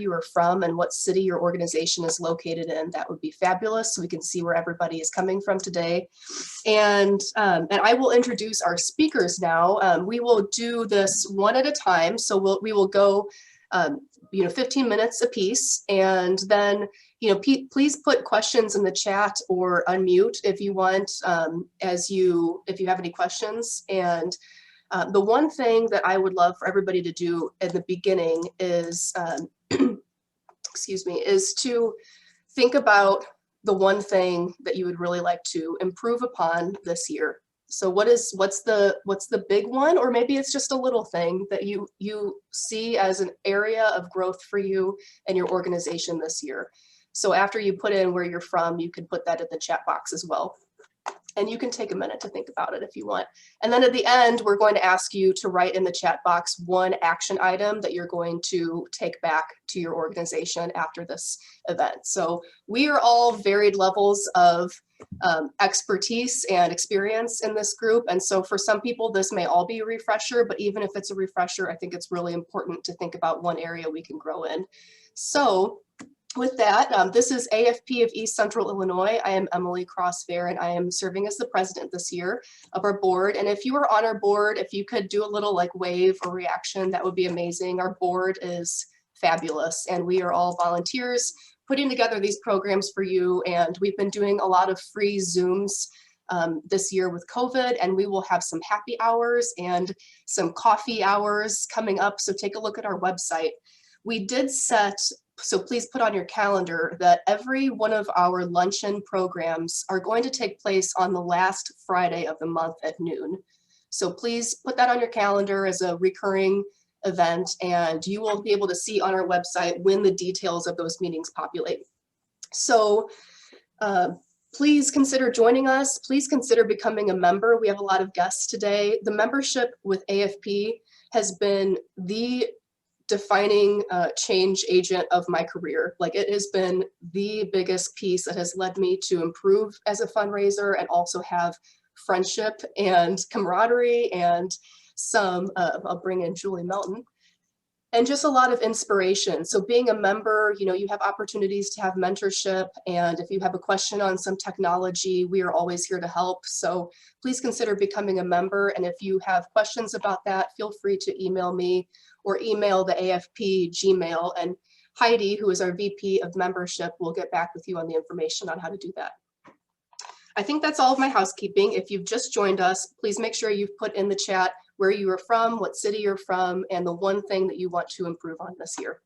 you are from and what city your organization is located in, that would be fabulous, so we can see where everybody is coming from today. And I will introduce our speakers now. We will do this one at a time, so we will go 15 minutes apiece, and then please put questions in the chat or unmute if you want, if you have any questions. And the one thing that I would love for everybody to do at the beginning is, excuse me, is to think about the one thing that you would really like to improve upon this year. So what's the big one, or maybe it's just a little thing that you see as an area of growth for you and your organization this year. So after you put in where you're from, you can put that in the chat box as well. And you can take a minute to think about it if you want. And then at the end, we're going to ask you to write in the chat box one action item that you're going to take back to your organization after this event. So we are all varied levels of expertise and experience in this group. And so for some people, this may all be a refresher, but even if it's a refresher, I think it's really important to think about one area we can grow in. So with that, this is AFP of East Central Illinois. I am Emily Cross Vayr, and I am serving as the president this year of our board. And if you are on our board, if you could do a little like wave or reaction, that would be amazing. Our board is fabulous, and we are all volunteers putting together these programs for you. And we've been doing a lot of free Zooms this year with COVID, and we will have some happy hours and some coffee hours coming up. So take a look at our website. We did set, so please put on your calendar, that every one of our luncheon programs are going to take place on the last Friday of the month at noon. So please put that on your calendar as a recurring event, and you will be able to see on our website when the details of those meetings populate. So please consider joining us. Please consider becoming a member. We have a lot of guests today. The membership with AFP has been the defining change agent of my career. Like, it has been the biggest piece that has led me to improve as a fundraiser and also have friendship and camaraderie and some, I'll bring in Julie Melton, and just a lot of inspiration. So being a member, you have opportunities to have mentorship, and if you have a question on some technology, we are always here to help. So please consider becoming a member, and if you have questions about that, feel free to email me or email the AFP Gmail, and Heidi, who is our VP of membership, will get back with you on the information on how to do that. I think that's all of my housekeeping. If you've just joined us, please make sure you've put in the chat where you are from, what city you're from, and the one thing that you want to improve on this year.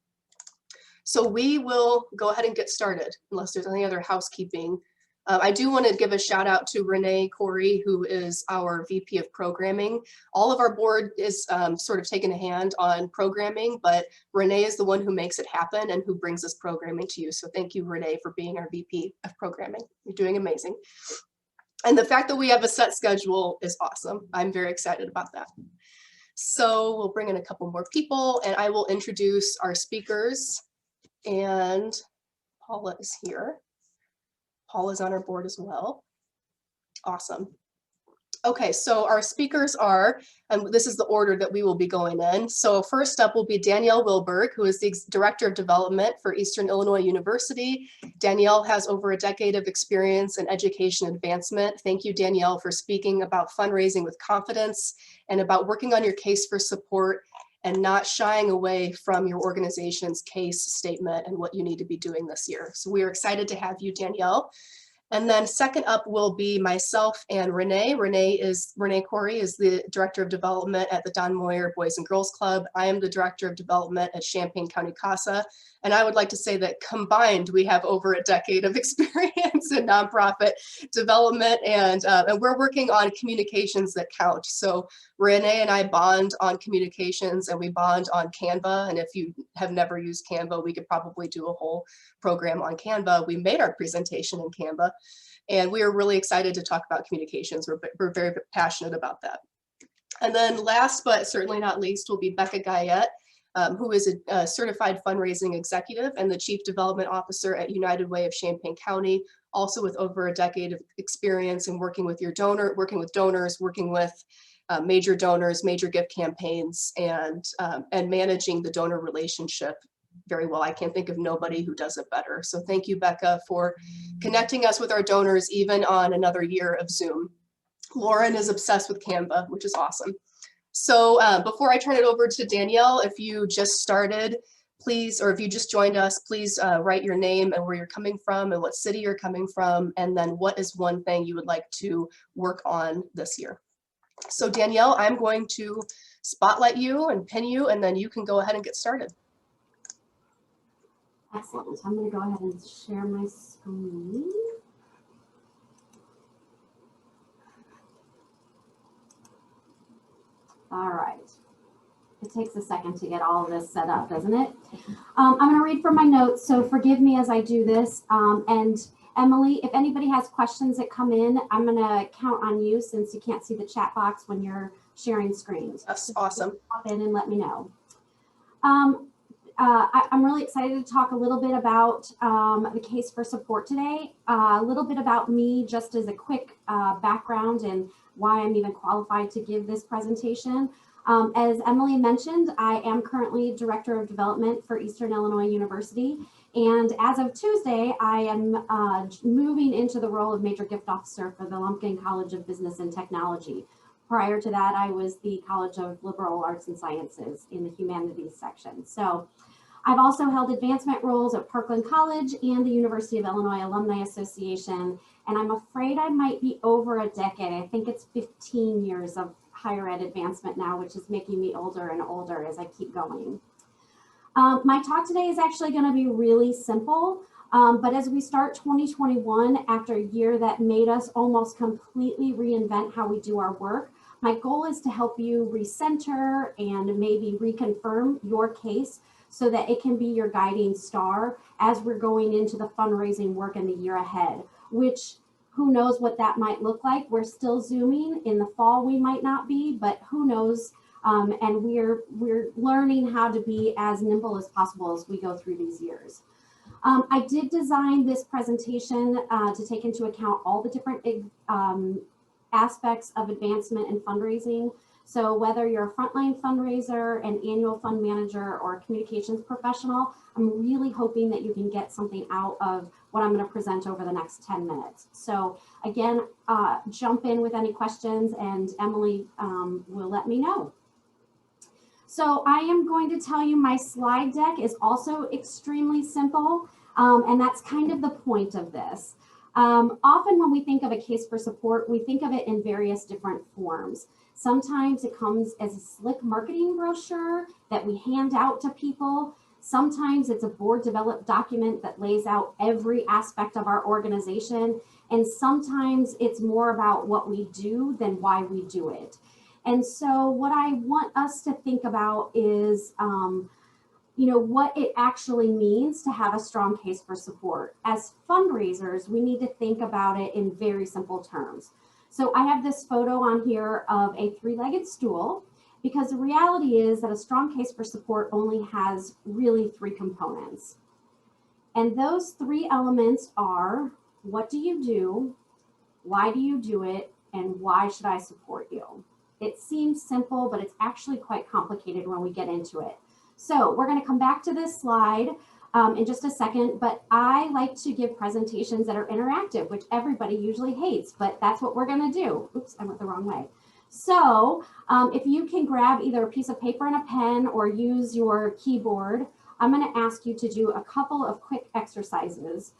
So we will go ahead and get started, unless there's any other housekeeping. I do want to give a shout out to Renae Cory, who is our VP of programming. All of our board is sort of taking a hand on programming, but Renae is the one who makes it happen and who brings this programming to you. So thank you, Renae, for being our VP of programming. You're doing amazing. And the fact that we have a set schedule is awesome. I'm very excited about that. So we'll bring in a couple more people, and I will introduce our speakers. And Paula is here. Paula's on our board as well. Awesome. Okay, so our speakers are, and this is the order that we will be going in. So first up will be Danielle Wilberg, who is the Director of Development for Eastern Illinois University. Danielle has over a decade of experience in education advancement. Thank you, Danielle, for speaking about fundraising with confidence and about working on your case for support and not shying away from your organization's case statement and what you need to be doing this year. So we are excited to have you, Danielle. And then second up will be myself and Renae. Renae Cory is the Director of Development at the Don Moyer Boys and Girls Club. I am the Director of Development at Champaign County CASA. And I would like to say that combined, we have over a decade of experience in nonprofit development, and we're working on communications that count. So Renae and I bond on communications, and we bond on Canva. And if you have never used Canva, we could probably do a whole program on Canva. We made our presentation in Canva, and we are really excited to talk about communications. We're very passionate about that. And then last but certainly not least will be Becca Guyette, who is a certified fundraising executive and the Chief Development Officer at United Way of Champaign County, also with over a decade of experience in working with donors, working with major donors, major gift campaigns, and managing the donor relationship very well. I can't think of nobody who does it better. So thank you, Becca, for connecting us with our donors, even on another year of Zoom. Lauren is obsessed with Canva, which is awesome. So before I turn it over to Danielle, if you just started, please, or if you just joined us, please write your name and where you're coming from and what city you're coming from, and then what is one thing you would like to work on this year. So Danielle, I'm going to spotlight you and pin you, and then you can go ahead and get started. Excellent. I'm going to go ahead and share my screen. All right. It takes a second to get all of this set up, doesn't it? I'm going to read from my notes, so forgive me as I do this. And Emily, if anybody has questions that come in, I'm going to count on you since you can't see the chat box when you're sharing screens. That's awesome. Pop in and let me know. I'm really excited to talk a little bit about the case for support today, a little bit about me just as a quick background and why I'm even qualified to give this presentation. As Emily mentioned, I am currently Director of Development for Eastern Illinois University. And as of Tuesday, I am moving into the role of Major Gift Officer for the Lumpkin College of Business and Technology. Prior to that, I was the College of Liberal Arts and Sciences in the Humanities section. So I've also held advancement roles at Parkland College and the University of Illinois Alumni Association. And I'm afraid I might be over a decade. I think it's 15 years of higher ed advancement now, which is making me older and older as I keep going. My talk today is actually going to be really simple, but as we start 2021, after a year that made us almost completely reinvent how we do our work, my goal is to help you recenter and maybe reconfirm your case so that it can be your guiding star as we're going into the fundraising work in the year ahead, which who knows what that might look like. We're still Zooming. In the fall, we might not be, but who knows? And we're learning how to be as nimble as possible as we go through these years. I did design this presentation to take into account all the different aspects of advancement and fundraising. So whether you're a frontline fundraiser, an annual fund manager, or a communications professional, I'm really hoping that you can get something out of what I'm going to present over the next 10 minutes. So again, jump in with any questions and Emily will let me know. So I am going to tell you my slide deck is also extremely simple, and that's kind of the point of this. Often when we think of a case for support, we think of it in various different forms. Sometimes it comes as a slick marketing brochure that we hand out to people. Sometimes it's a board developed document that lays out every aspect of our organization. And sometimes it's more about what we do than why we do it. And so what I want us to think about is, what it actually means to have a strong case for support. As fundraisers, we need to think about it in very simple terms. So I have this photo on here of a three-legged stool, because the reality is that a strong case for support only has really three components. And those three elements are, what do you do, why do you do it, and why should I support you? It seems simple, but it's actually quite complicated when we get into it. So we're going to come back to this slide in just a second, but I like to give presentations that are interactive, which everybody usually hates, but that's what we're going to do. Oops, I went the wrong way. So if you can grab either a piece of paper and a pen or use your keyboard, I'm going to ask you to do a couple of quick exercises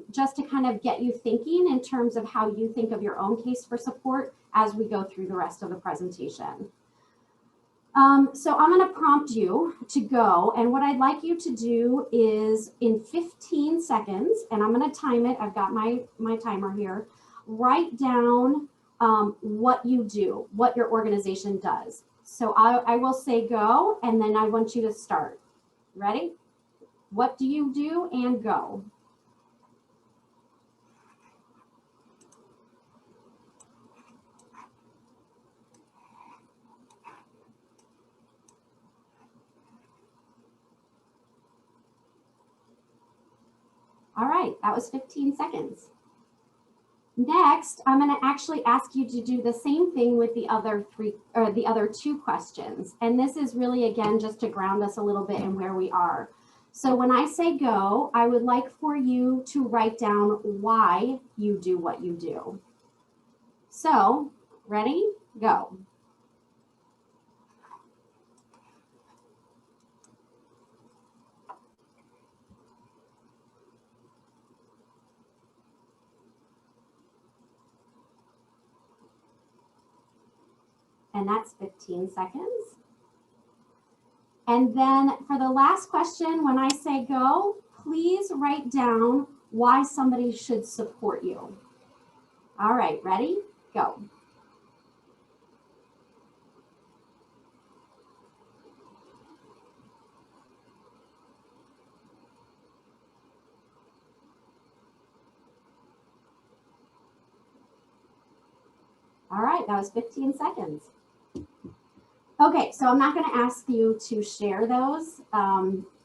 just to kind of get you thinking in terms of how you think of your own case for support as we go through the rest of the presentation. So I'm going to prompt you to go, and what I'd like you to do is in 15 seconds, and I'm going to time it, I've got my timer here, write down what you do, what your organization does. So I will say go, and then I want you to start. Ready? What do you do, and go. All right, that was 15 seconds. Next, I'm going to actually ask you to do the same thing with the other two questions. And this is really, again, just to ground us a little bit in where we are. So when I say go, I would like for you to write down why you do what you do. So, ready? Go. And that's 15 seconds. And then for the last question, when I say go, please write down why somebody should support you. All right, ready? Go. All right, that was 15 seconds. Okay, so I'm not going to ask you to share those.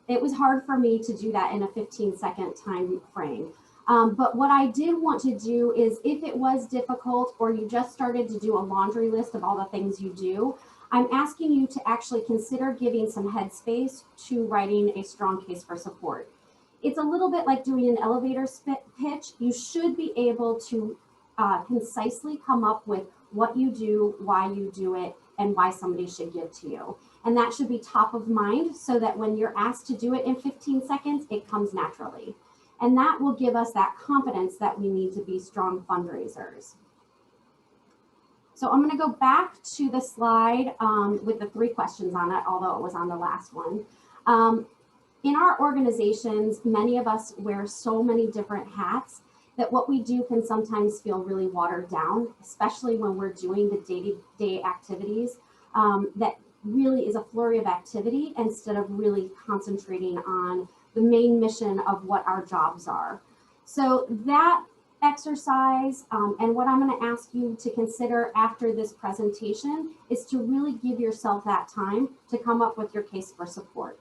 It was hard for me to do that in a 15-second time frame. But what I did want to do is, if it was difficult or you just started to do a laundry list of all the things you do, I'm asking you to actually consider giving some headspace to writing a strong case for support. It's a little bit like doing an elevator pitch. You should be able to concisely come up with what you do, why you do it, and why somebody should give to you. And that should be top of mind so that when you're asked to do it in 15 seconds, it comes naturally. And that will give us that confidence that we need to be strong fundraisers. So I'm gonna go back to the slide with the 3 questions on it, although it was on the last one. In our organizations, many of us wear so many different hats that what we do can sometimes feel really watered down, especially when we're doing the day-to-day activities that really is a flurry of activity instead of really concentrating on the main mission of what our jobs are. So that exercise and what I'm going to ask you to consider after this presentation is to really give yourself that time to come up with your case for support.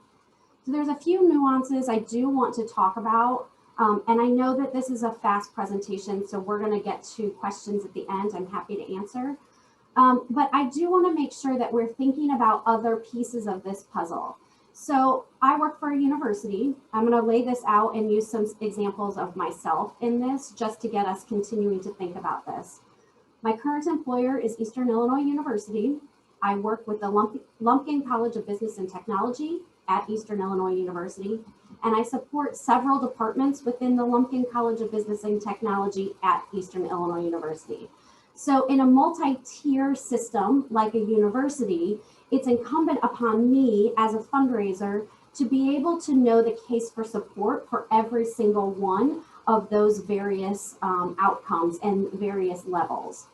So there's a few nuances I do want to talk about. And I know that this is a fast presentation, so we're going to get to questions at the end. I'm happy to answer. But I do want to make sure that we're thinking about other pieces of this puzzle. So I work for a university. I'm going to lay this out and use some examples of myself in this just to get us continuing to think about this. My current employer is Eastern Illinois University. I work with the Lumpkin College of Business and Technology at Eastern Illinois University, and I support several departments within the Lumpkin College of Business and Technology at Eastern Illinois University. So in a multi-tier system like a university, it's incumbent upon me as a fundraiser to be able to know the case for support for every single one of those various outcomes and various levels.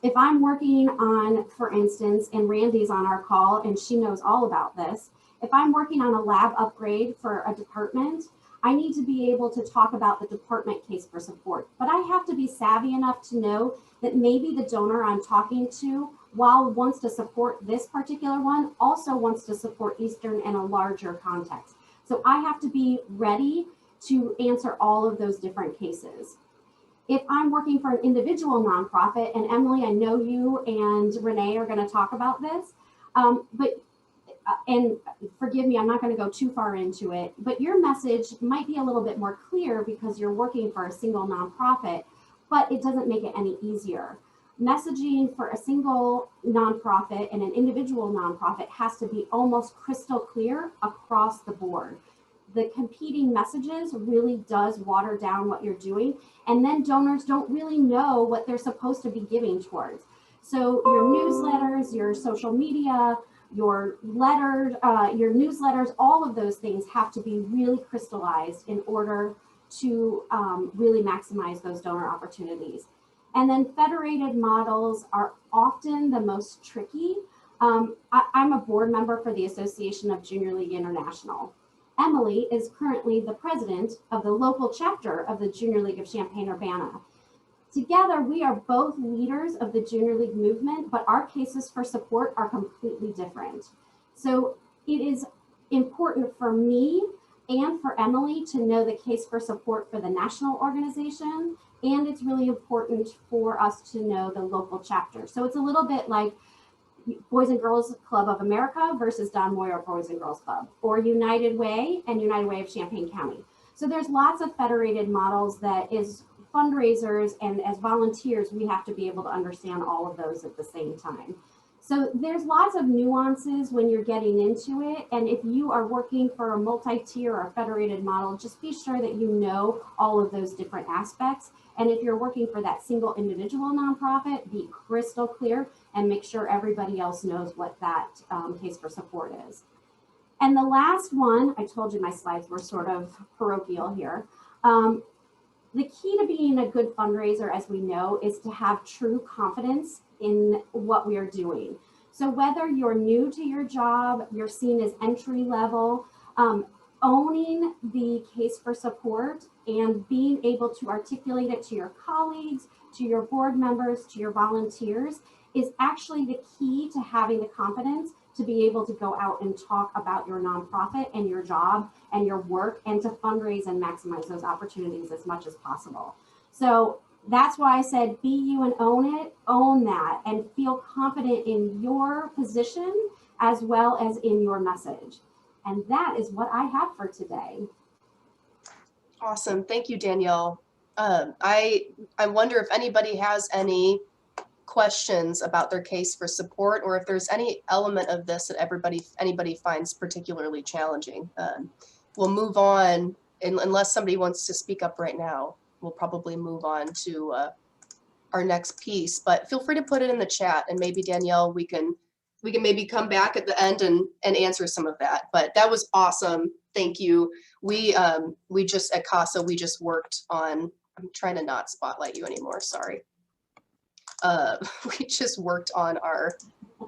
If I'm working on, for instance, and Randy's on our call and she knows all about this, if I'm working on a lab upgrade for a department, I need to be able to talk about the department case for support. But I have to be savvy enough to know that maybe the donor I'm talking to, while wants to support this particular one, also wants to support Eastern in a larger context. So I have to be ready to answer all of those different cases. If I'm working for an individual nonprofit, and Emily, I know you and Renae are going to talk about this, and forgive me, I'm not going to go too far into it, but your message might be a little bit more clear because you're working for a single nonprofit, but it doesn't make it any easier. Messaging for a single nonprofit and an individual nonprofit has to be almost crystal clear across the board. The competing messages really does water down what you're doing, and then donors don't really know what they're supposed to be giving towards. So your newsletters, your social media, your letters, your newsletters, all of those things have to be really crystallized in order to really maximize those donor opportunities. And then federated models are often the most tricky. I'm a board member for the Association of Junior League International. Emily is currently the president of the local chapter of the Junior League of Champaign-Urbana. Together, we are both leaders of the Junior League movement, but our cases for support are completely different. So it is important for me and for Emily to know the case for support for the national organization, and it's really important for us to know the local chapter. So it's a little bit like Boys and Girls Club of America versus Don Moyer Boys and Girls Club, or United Way and United Way of Champaign County. So there's lots of federated models that is fundraisers, and as volunteers, we have to be able to understand all of those at the same time. So there's lots of nuances when you're getting into it. And if you are working for a multi-tier or federated model, just be sure that you know all of those different aspects. And if you're working for that single individual nonprofit, be crystal clear and make sure everybody else knows what that case for support is. And the last one, I told you my slides were sort of parochial here. The key to being a good fundraiser, as we know, is to have true confidence in what we are doing. So whether you're new to your job, you're seen as entry level, owning the case for support and being able to articulate it to your colleagues, to your board members, to your volunteers is actually the key to having the confidence to be able to go out and talk about your nonprofit and your job and your work, and to fundraise and maximize those opportunities as much as possible. So that's why I said, be you and own it, own that, and feel confident in your position as well as in your message. And that is what I have for today. Awesome. Thank you, Danielle. I wonder if anybody has any questions about their case for support, or if there's any element of this that anybody finds particularly challenging. We'll move on, unless somebody wants to speak up right now. We'll probably move on to our next piece, but feel free to put it in the chat, and maybe Danielle, we can maybe come back at the end and answer some of that. But that was awesome. Thank you. We just at CASA, we just worked on, I'm trying to not spotlight you anymore, sorry. We just worked on our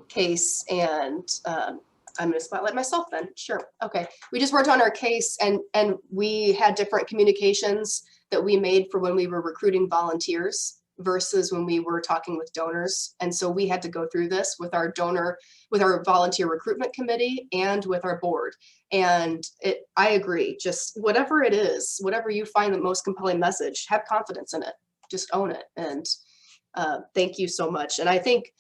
case, and I'm going to spotlight myself then. Sure. Okay. We just worked on our case, and we had different communications that we made for when we were recruiting volunteers versus when we were talking with donors. And so we had to go through this with our volunteer recruitment committee and with our board. And I agree, just whatever it is, whatever you find the most compelling message, have confidence in it, just own it. And thank you so much. And I think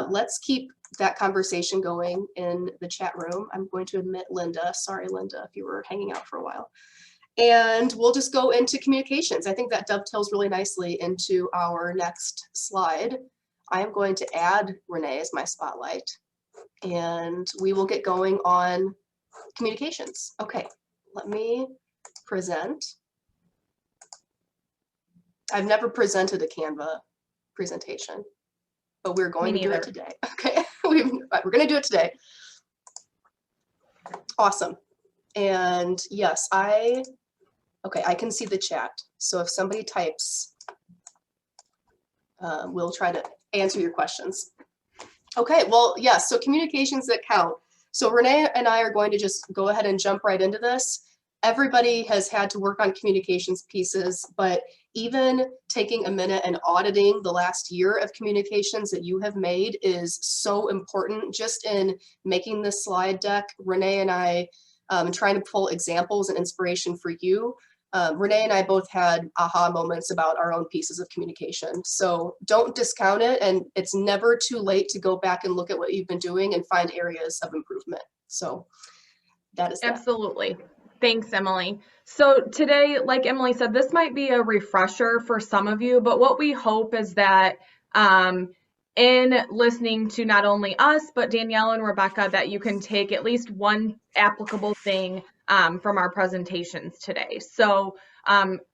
let's keep that conversation going in the chat room. I'm going to admit Linda. Sorry, Linda, if you were hanging out for a while. And we'll just go into communications. I think that dovetails really nicely into our next slide. I am going to add Renae as my spotlight, and we will get going on communications. Okay, let me present. I've never presented a Canva presentation, but we're going to do it today. Okay, we're going to do it today. Awesome. And yes, okay, I can see the chat. So if somebody types, we'll try to answer your questions. Okay, well, yes, so communications that count. So Renae and I are going to just go ahead and jump right into this. Everybody has had to work on communications pieces, but even taking a minute and auditing the last year of communications that you have made is so important. Just in making this slide deck, Renae and I trying to pull examples and inspiration for you. Renae and I both had aha moments about our own pieces of communication. So don't discount it, and it's never too late to go back and look at what you've been doing and find areas of improvement. So that is that. Absolutely. Thanks, Emily. So today, like Emily said, this might be a refresher for some of you, but what we hope is that in listening to not only us, but Danielle and Rebecca, that you can take at least one applicable thing from our presentations today. So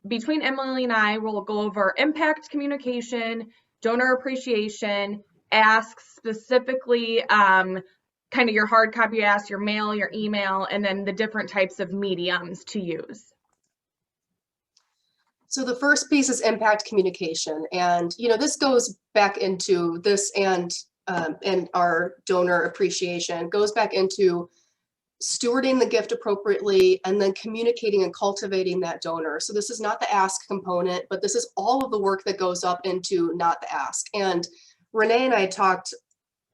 between Emily and I, we'll go over impact communication, donor appreciation, asks specifically, kind of your hard copy asks, your mail, your email, and then the different types of mediums to use. So the first piece is impact communication. And, you know, this goes back into this and our donor appreciation, goes back into stewarding the gift appropriately and then communicating and cultivating that donor. So this is not the ask component, but this is all of the work that goes up into not the ask. And Renae and I talked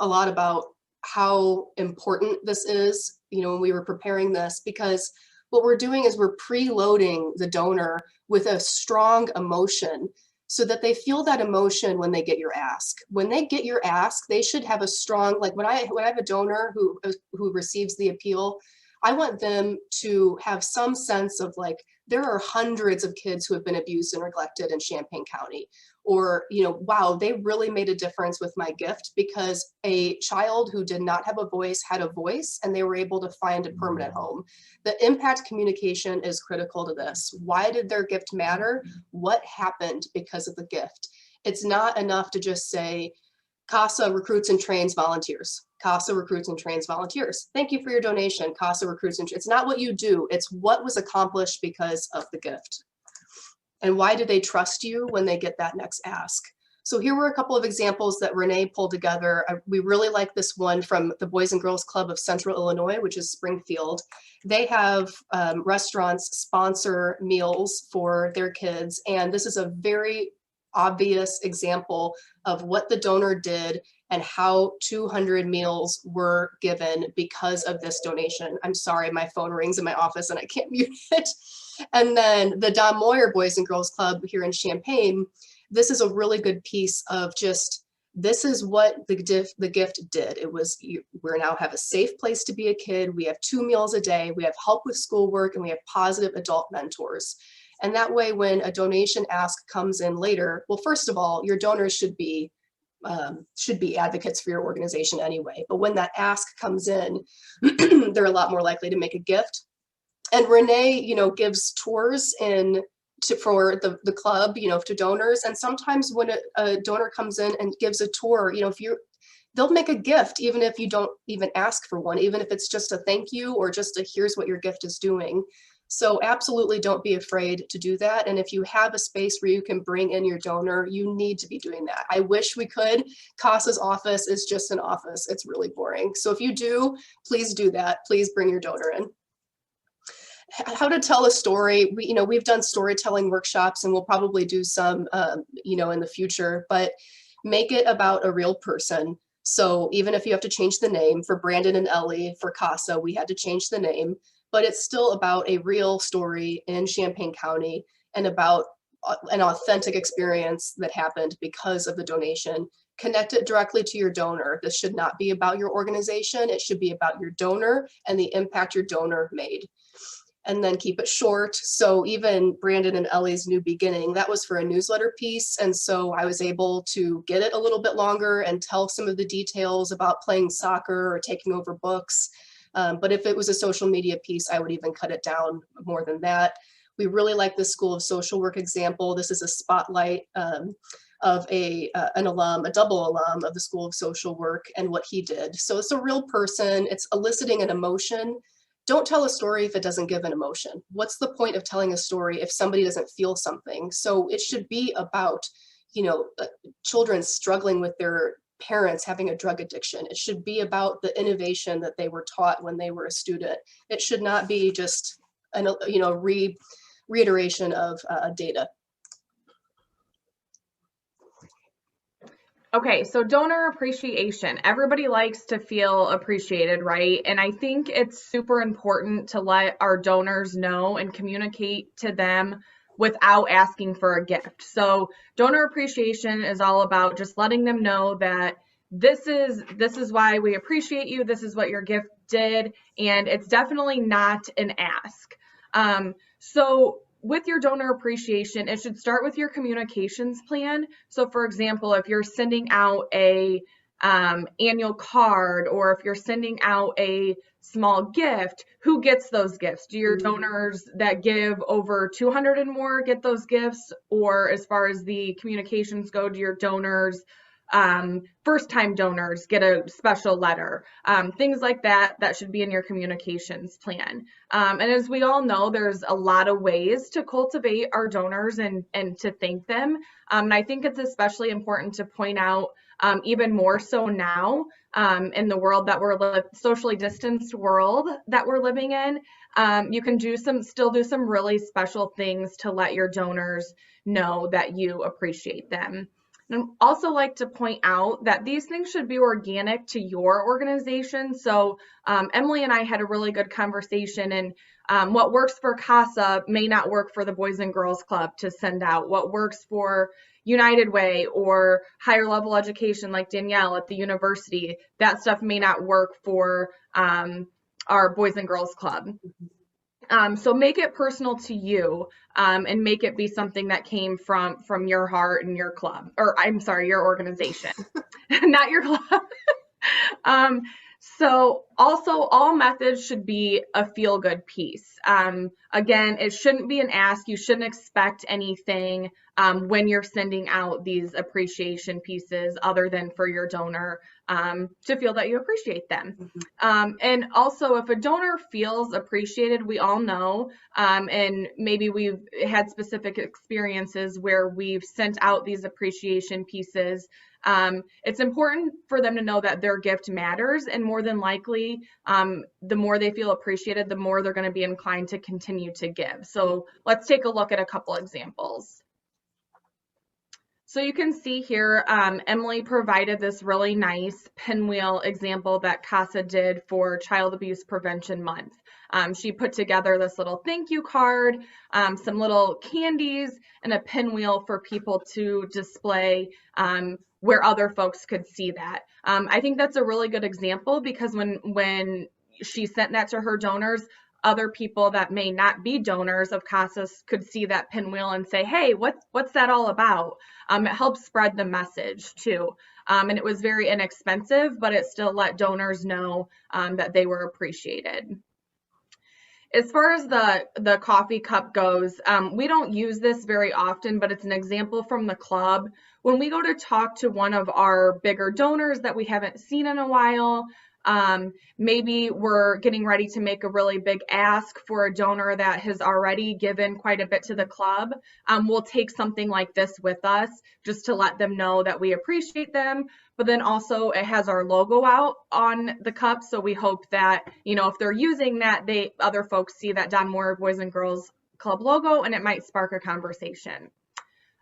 a lot about how important this is, you know, when we were preparing this, because what we're doing is we're preloading the donor with a strong emotion so that they feel that emotion when they get your ask. When they get your ask, they should have a strong, like when I have a donor who receives the appeal, I want them to have some sense of like, there are hundreds of kids who have been abused and neglected in Champaign County. Or, you know, wow, they really made a difference with my gift because a child who did not have a voice had a voice and they were able to find a permanent home. The impact communication is critical to this. Why did their gift matter? What happened because of the gift? It's not enough to just say, CASA recruits and trains volunteers. CASA recruits and trains volunteers. Thank you for your donation. CASA recruits and it's not what you do. It's what was accomplished because of the gift. And why do they trust you when they get that next ask? So here were a couple of examples that Renae pulled together. We really like this one from the Boys and Girls Club of Central Illinois, which is Springfield. They have restaurants sponsor meals for their kids. And this is a very obvious example of what the donor did and how 200 meals were given because of this donation. I'm sorry, my phone rings in my office and I can't mute it. And then the Moyer Boys and Girls Club here in Champaign, this is a really good piece of just, this is what the gift did. It was, we now have a safe place to be a kid. We have 2 meals a day. We have help with schoolwork and we have positive adult mentors. And that way, when a donation ask comes in later, well, first of all, your donors should be advocates for your organization anyway. But when that ask comes in, they're a lot more likely to make a gift. And Renae, you know, gives tours for the club, you know, to donors. And sometimes when a donor comes in and gives a tour, you know, they'll make a gift, even if you don't even ask for one, even if it's just a thank you or just a here's what your gift is doing. So absolutely don't be afraid to do that. And if you have a space where you can bring in your donor, you need to be doing that. I wish we could. CASA's office is just an office. It's really boring. So if you do, please do that. Please bring your donor in. How to tell a story. We've done storytelling workshops and we'll probably do some, in the future, but make it about a real person. So even if you have to change the name for Brandon and Ellie for CASA, we had to change the name, but it's still about a real story in Champaign County and about an authentic experience that happened because of the donation. Connect it directly to your donor. This should not be about your organization. It should be about your donor and the impact your donor made. And then keep it short. So even Brandon and Ellie's New Beginning, that was for a newsletter piece. And so I was able to get it a little bit longer and tell some of the details about playing soccer or taking over books. But if it was a social media piece, I would even cut it down more than that. We really like the School of Social Work example. This is a spotlight of an alum, a double alum of the School of Social Work and what he did. So it's a real person. It's eliciting an emotion. Don't tell a story if it doesn't give an emotion. What's the point of telling a story if somebody doesn't feel something? So it should be about, children struggling with their parents having a drug addiction. It should be about the innovation that they were taught when they were a student. It should not be just reiteration of data. Okay, so donor appreciation. Everybody likes to feel appreciated, right? And I think it's super important to let our donors know and communicate to them without asking for a gift. So donor appreciation is all about just letting them know that this is why we appreciate you. This is what your gift did, and it's definitely not an ask. So with your donor appreciation, it should start with your communications plan. So for example, if you're sending out a annual card, or if you're sending out a small gift, who gets those gifts? Do your donors that give over 200 and more get those gifts? Or as far as the communications go, do your donors, first-time donors get a special letter? Things like that should be in your communications plan. And as we all know, there's a lot of ways to cultivate our donors and to thank them. And I think it's especially important to point out, even more so now, in the world that we're socially distanced world that we're living in, you can still do some really special things to let your donors know that you appreciate them. And I'd also like to point out that these things should be organic to your organization. So Emily and I had a really good conversation, and what works for CASA may not work for the Boys and Girls Club to send out. What works for United Way or higher level education like Danielle at the university, that stuff may not work for our Boys and Girls Club. So make it personal to you, and make it be something that came from your heart and your club, or I'm sorry, your organization, not your club. So also all methods should be a feel-good piece. Again, it shouldn't be an ask. You shouldn't expect anything when you're sending out these appreciation pieces other than for your donor to feel that you appreciate them. And also, if a donor feels appreciated, we all know, and maybe we've had specific experiences where we've sent out these appreciation pieces. It's important for them to know that their gift matters, and more than likely, the more they feel appreciated, the more they're going to be inclined to continue to give. So let's take a look at a couple examples. So you can see here, Emily provided this really nice pinwheel example that CASA did for Child Abuse Prevention Month. She put together this little thank you card, some little candies, and a pinwheel for people to display where other folks could see that. I think that's a really good example, because when she sent that to her donors, other people that may not be donors of CASA could see that pinwheel and say, hey, what's that all about? It helps spread the message too. And it was very inexpensive, but it still let donors know that they were appreciated. As far as the coffee cup goes, we don't use this very often, but it's an example from the club. When we go to talk to one of our bigger donors that we haven't seen in a while, maybe we're getting ready to make a really big ask for a donor that has already given quite a bit to the club. We'll take something like this with us just to let them know that we appreciate them. But then also it has our logo out on the cup. So we hope that, if they're using that, other folks see that Don Moyer Boys and Girls Club logo, and it might spark a conversation.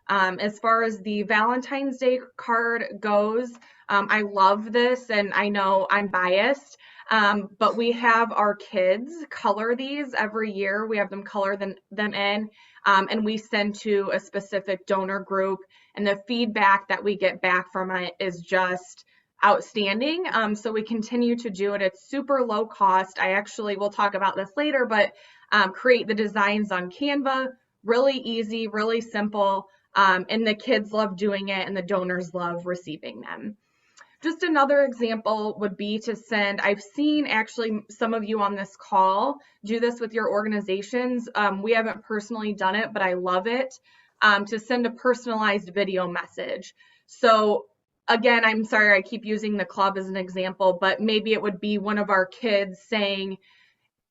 As far as the Valentine's Day card goes, I love this, and I know I'm biased, but we have our kids color these every year. We have them color them in, and we send to a specific donor group, and the feedback that we get back from it is just outstanding. So we continue to do it. It's super low cost. We'll talk about this later, but create the designs on Canva, really easy, really simple. And the kids love doing it, and the donors love receiving them. Just another example would be to send, I've seen actually some of you on this call do this with your organizations. We haven't personally done it, but I love it, to send a personalized video message. So again, I'm sorry I keep using the club as an example, but maybe it would be one of our kids saying,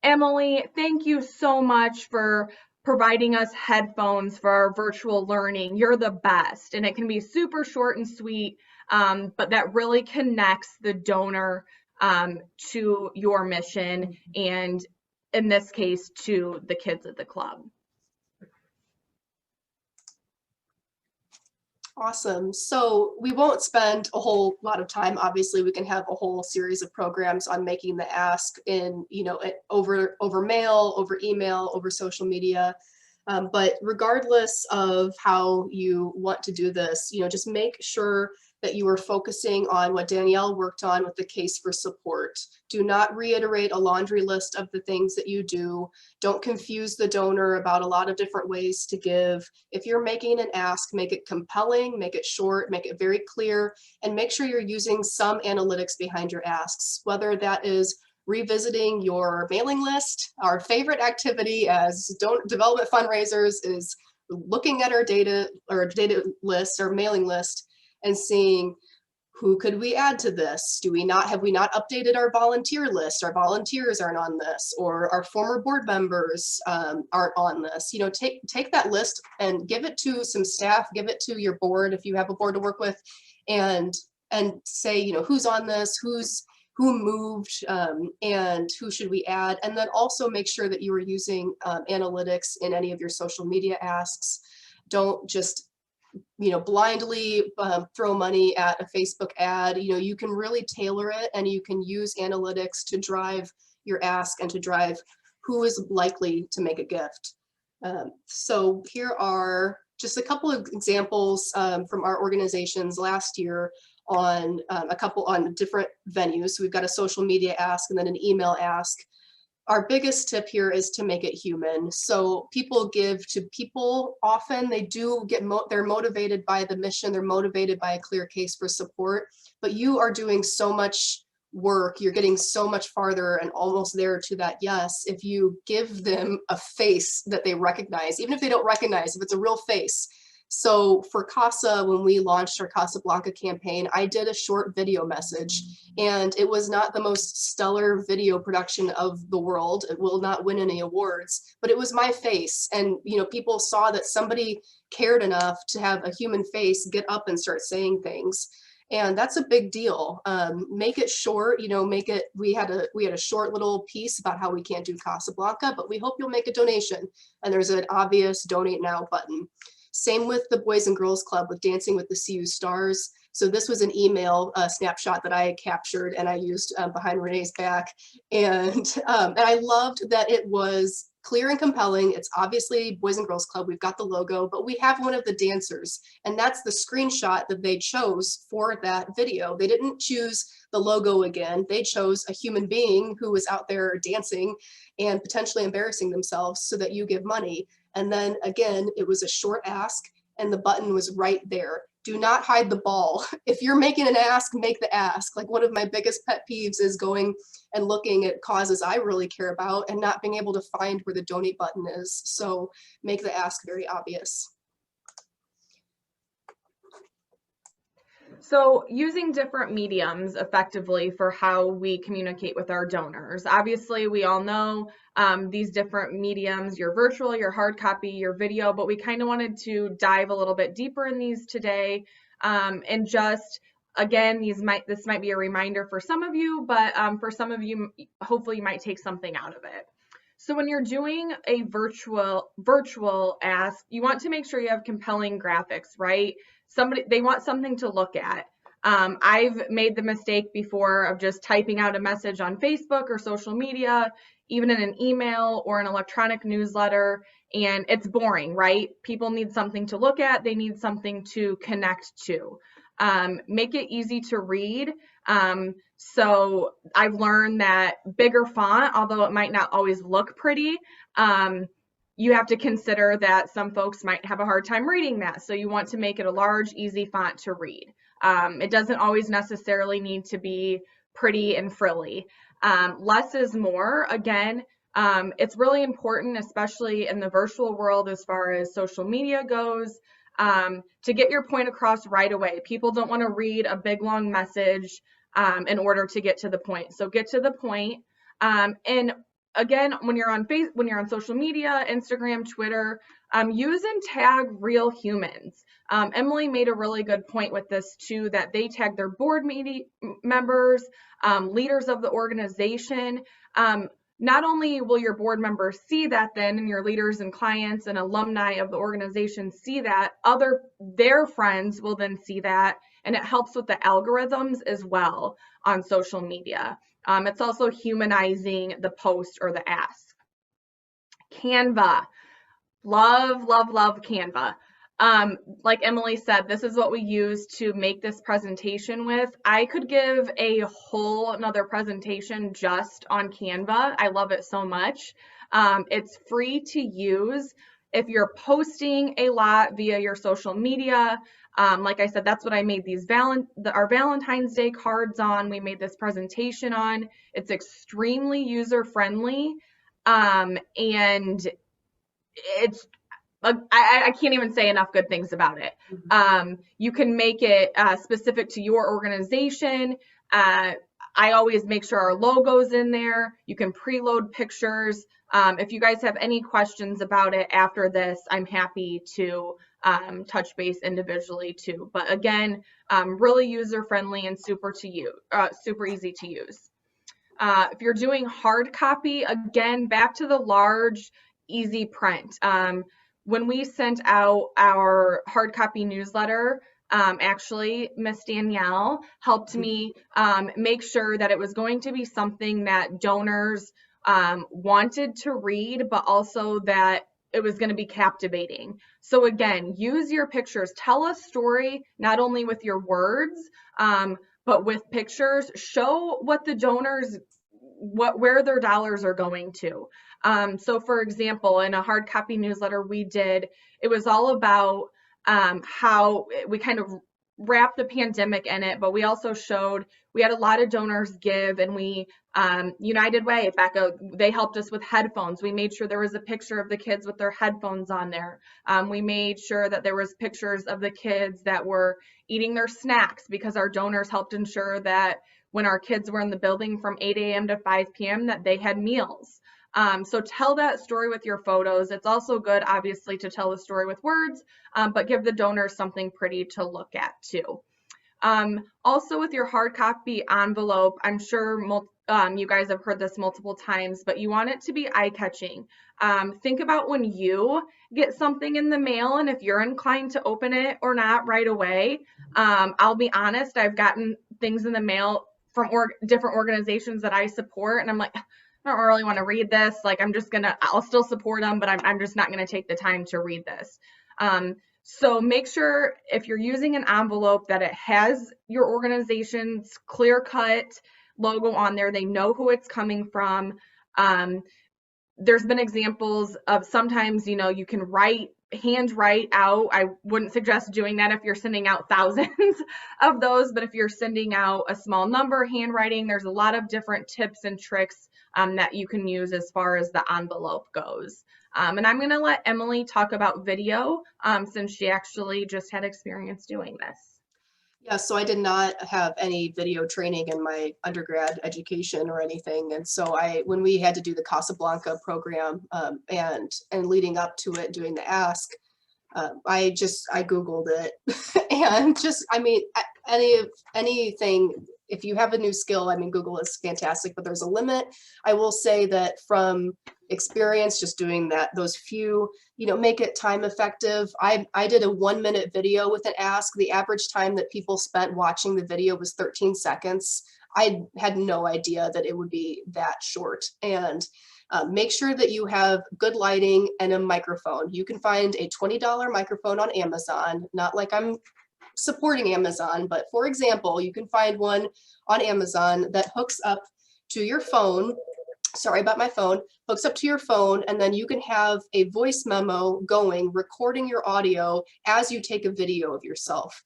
Emily, thank you so much for providing us headphones for our virtual learning. You're the best. And it can be super short and sweet, but that really connects the donor to your mission, and in this case, to the kids at the club. Awesome. So we won't spend a whole lot of time. Obviously, we can have a whole series of programs on making the ask in, over mail, over email, over social media. But regardless of how you want to do this, just make sure that you are focusing on what Danielle worked on with the case for support. Do not reiterate a laundry list of the things that you do. Don't confuse the donor about a lot of different ways to give. If you're making an ask, make it compelling, make it short, make it very clear, and make sure you're using some analytics behind your asks, whether that is revisiting your mailing list. Our favorite activity as development fundraisers is looking at our data list, our mailing list, and seeing who could we add to this? Have we not updated our volunteer list? Our volunteers aren't on this, or our former board members aren't on this. Take that list and give it to some staff, give it to your board if you have a board to work with, and say, who's on this, who moved, and who should we add? And then also make sure that you are using analytics in any of your social media asks. Don't just blindly throw money at a Facebook ad. You can really tailor it, and you can use analytics to drive your ask and to drive who is likely to make a gift. So here are just a couple of examples from our organizations last year on on different venues. So we've got a social media ask and then an email ask. Our biggest tip here is to make it human. So people give to people. Often they do get, they're motivated by the mission, they're motivated by a clear case for support, but you are doing so much work, you're getting so much farther and almost there to that yes, if you give them a face that they recognize, even if they don't recognize, if it's a real face. So for CASA, when we launched our Casablanca campaign, I did a short video message, and it was not the most stellar video production of the world. It will not win any awards, but it was my face. And people saw that somebody cared enough to have a human face get up and start saying things. And that's a big deal. Make it short, make it, we had a short little piece about how we can't do Casablanca, but we hope you'll make a donation. And there's an obvious donate now button. Same with the Boys and Girls Club with Dancing with the CU Stars. So this was an email snapshot that I captured and I used behind Renee's back. And I loved that it was clear and compelling. It's obviously Boys and Girls Club. We've got the logo, but we have one of the dancers. And that's the screenshot that they chose for that video. They didn't choose the logo again. They chose a human being who was out there dancing and potentially embarrassing themselves so that you give money. And then again, it was a short ask and the button was right there. Do not hide the ball. If you're making an ask, make the ask. Like, one of my biggest pet peeves is going and looking at causes I really care about and not being able to find where the donate button is. So make the ask very obvious. So using different mediums effectively for how we communicate with our donors. Obviously, we all know these different mediums, your virtual, your hard copy, your video, but we kind of wanted to dive a little bit deeper in these today. And just, again, this might be a reminder for some of you, but for some of you, hopefully you might take something out of it. So when you're doing a virtual ask, you want to make sure you have compelling graphics, right? They want something to look at. I've made the mistake before of just typing out a message on Facebook or social media, even in an email or an electronic newsletter, and it's boring, right? People need something to look at. They need something to connect to. Make it easy to read. So I've learned that bigger font, although it might not always look pretty, you have to consider that some folks might have a hard time reading that. So you want to make it a large, easy font to read. It doesn't always necessarily need to be pretty and frilly. Less is more. Again, it's really important, especially in the virtual world as far as social media goes, to get your point across right away. People don't want to read a big, long message in order to get to the point. So get to the point. And again, when you're on social media, Instagram, Twitter, use and tag real humans. Emily made a really good point with this too, that they tag their board members, leaders of the organization. Not only will your board members see that then, and your leaders and clients and alumni of the organization see that, their friends will then see that, and it helps with the algorithms as well on social media. It's also humanizing the post or the ask. Canva. Love, love, love Canva. Like Emily said, this is what we use to make this presentation with. I could give a whole another presentation just on Canva. I love it so much. It's free to use. If you're posting a lot via your social media, like I said, that's what I made our Valentine's Day cards on. We made this presentation on. It's extremely user-friendly, and it's I can't even say enough good things about it. You can make it specific to your organization. I always make sure our logo's in there. You can preload pictures. If you guys have any questions about it after this, I'm happy to touch base individually too. But again, really user-friendly and super easy to use. If you're doing hard copy, again, back to the large, easy print. when we sent out our hard copy newsletter, actually, Miss Danielle helped me make sure that it was going to be something that donors wanted to read, but also that it was going to be captivating. So again, use your pictures. Tell a story, not only with your words, but with pictures. Show what the donors, where their dollars are going to. So for example, in a hard copy newsletter we did, it was all about how we kind of wrapped the pandemic in it, but we also showed we had a lot of donors give, and we United Way, Becca, they helped us with headphones. We made sure there was a picture of the kids with their headphones on there. We made sure that there was pictures of the kids that were eating their snacks, because our donors helped ensure that when our kids were in the building from 8 a.m. to 5 p.m. that they had meals. So tell that story with your photos. It's also good, obviously, to tell the story with words, but give the donors something pretty to look at too. Also with your hard copy envelope, I'm sure you guys have heard this multiple times, but you want it to be eye-catching. Think about when you get something in the mail and if you're inclined to open it or not right away. I'll be honest, I've gotten things in the mail from different organizations that I support, and I'm like, I don't really want to read this. Like, I'll still support them, but I'm just not going to take the time to read this. So make sure if you're using an envelope that it has your organization's clear-cut logo on there. They know who it's coming from. There's been examples of sometimes, you can hand write out. I wouldn't suggest doing that if you're sending out thousands of those, but if you're sending out a small number, handwriting, there's a lot of different tips and tricks that you can use as far as the envelope goes. And I'm going to let Emily talk about video since she actually just had experience doing this. Yeah, so I did not have any video training in my undergrad education or anything. And so when we had to do the Casablanca program and leading up to it, doing the ask, I Googled it and anything, if you have a new skill, Google is fantastic, but there's a limit. I will say that from experience, just doing those few, make it time effective. I did a 1-minute video with an ask. The average time that people spent watching the video was 13 seconds. I had no idea that it would be that short. And make sure that you have good lighting and a microphone. You can find a $20 microphone on Amazon, not like I'm supporting Amazon, but for example, you can find one on Amazon that hooks up to your phone. Sorry about my phone, hooks up to your phone, and then you can have a voice memo going, recording your audio as you take a video of yourself.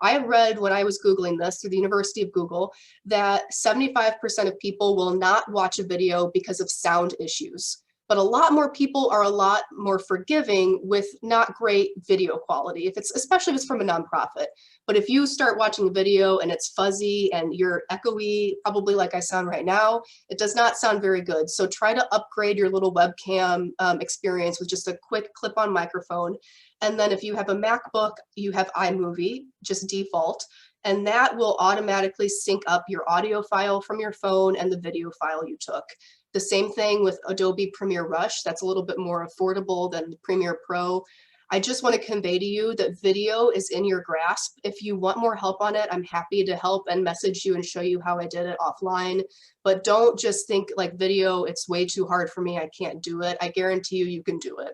I read when I was Googling this through the University of Google that 75% of people will not watch a video because of sound issues. But a lot more people are a lot more forgiving with not great video quality, especially if it's from a nonprofit. But if you start watching a video and it's fuzzy and you're echoey, probably like I sound right now, it does not sound very good. So try to upgrade your little webcam experience with just a quick clip-on microphone. And then if you have a MacBook, you have iMovie, just default, and that will automatically sync up your audio file from your phone and the video file you took. The same thing with Adobe Premiere Rush. That's a little bit more affordable than Premiere Pro. I just want to convey to you that video is in your grasp. If you want more help on it, I'm happy to help and message you and show you how I did it offline. But don't just think like video, it's way too hard for me, I can't do it. I guarantee you can do it.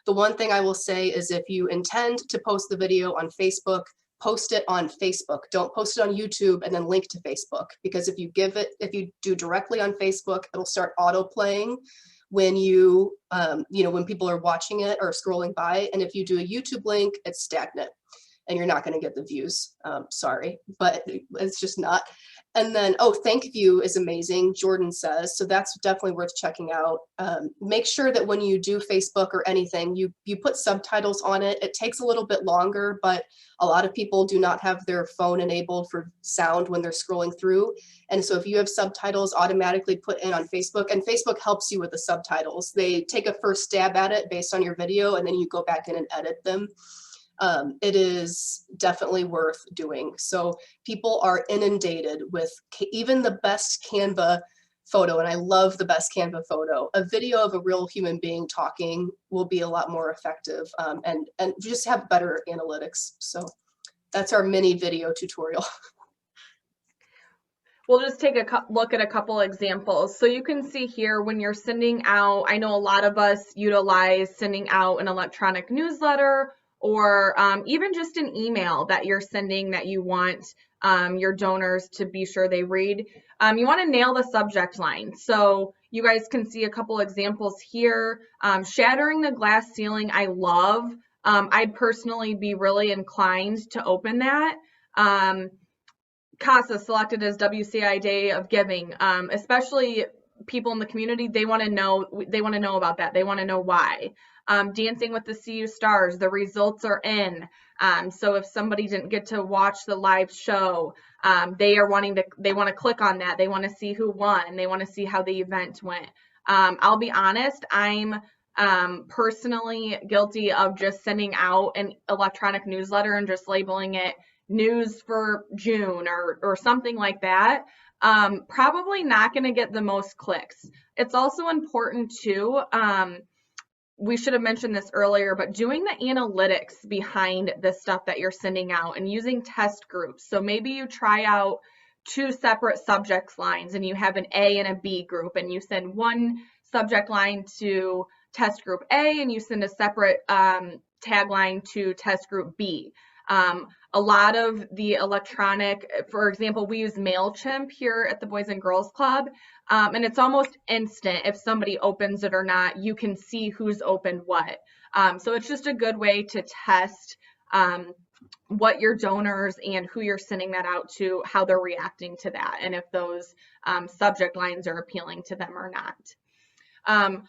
The one thing I will say is if you intend to post the video on Facebook, post it on Facebook. Don't post it on YouTube and then link to Facebook, because if you do directly on Facebook, it'll start auto playing when when people are watching it or scrolling by. And if you do a YouTube link, it's stagnant and you're not going to get the views. Sorry, but it's just not. And then, thank you is amazing, Jordan says. So that's definitely worth checking out. Make sure that when you do Facebook or anything, you put subtitles on it. It takes a little bit longer, but a lot of people do not have their phone enabled for sound when they're scrolling through. And so if you have subtitles automatically put in on Facebook, and Facebook helps you with the subtitles, they take a first stab at it based on your video, and then you go back in and edit them. It is definitely worth doing. So people are inundated with even the best Canva photo, and I love the best Canva photo. A video of a real human being talking will be a lot more effective, and just have better analytics. So that's our mini video tutorial. We'll just take a look at a couple examples. So you can see here when you're sending out, I know a lot of us utilize sending out an electronic newsletter or even just an email that you're sending that you want your donors to be sure they read. You want to nail the subject line. So you guys can see a couple examples here. Shattering the glass ceiling, I love. I'd personally be really inclined to open that. CASA selected as WCI Day of Giving, especially people in the community, they want to know about that. They want to know why. Dancing with the CU Stars, the results are in. So if somebody didn't get to watch the live show, they want to click on that. They want to see who won. They want to see how the event went. I'll be honest, I'm personally guilty of just sending out an electronic newsletter and just labeling it news for June or something like that. Probably not going to get the most clicks. It's also important too, we should have mentioned this earlier, but doing the analytics behind the stuff that you're sending out and using test groups. So maybe you try out 2 separate subject lines and you have an A and a B group, and you send one subject line to test group A and you send a separate tagline to test group B. A lot of the electronic, for example, we use MailChimp here at the Boys and Girls Club, and it's almost instant. If somebody opens it or not, you can see who's opened what. So it's just a good way to test what your donors and who you're sending that out to, how they're reacting to that, and if those subject lines are appealing to them or not.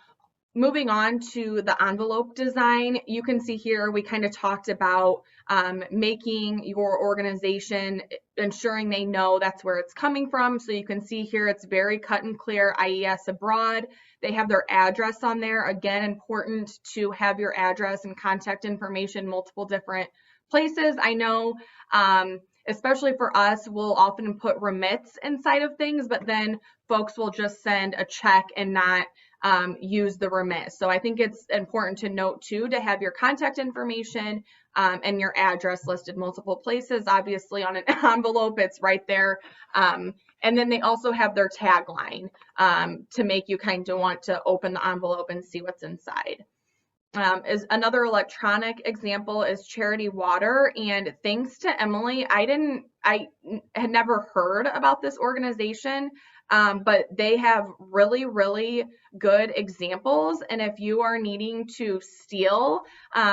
Moving on to the envelope design, you can see here we kind of talked about making your organization, ensuring they know that's where it's coming from. So you can see here it's very cut and clear, IES abroad. They have their address on there. Again, important to have your address and contact information multiple different places. I know, especially for us, we'll often put remits inside of things, but then folks will just send a check and not use the remit. So I think it's important to note too, to have your contact information and your address listed multiple places. Obviously on an envelope, it's right there. And then they also have their tagline to make you kind of want to open the envelope and see what's inside. Is another electronic example is Charity Water, and thanks to Emily, I had never heard about this organization, but they have really, really good examples, and if you are needing to steal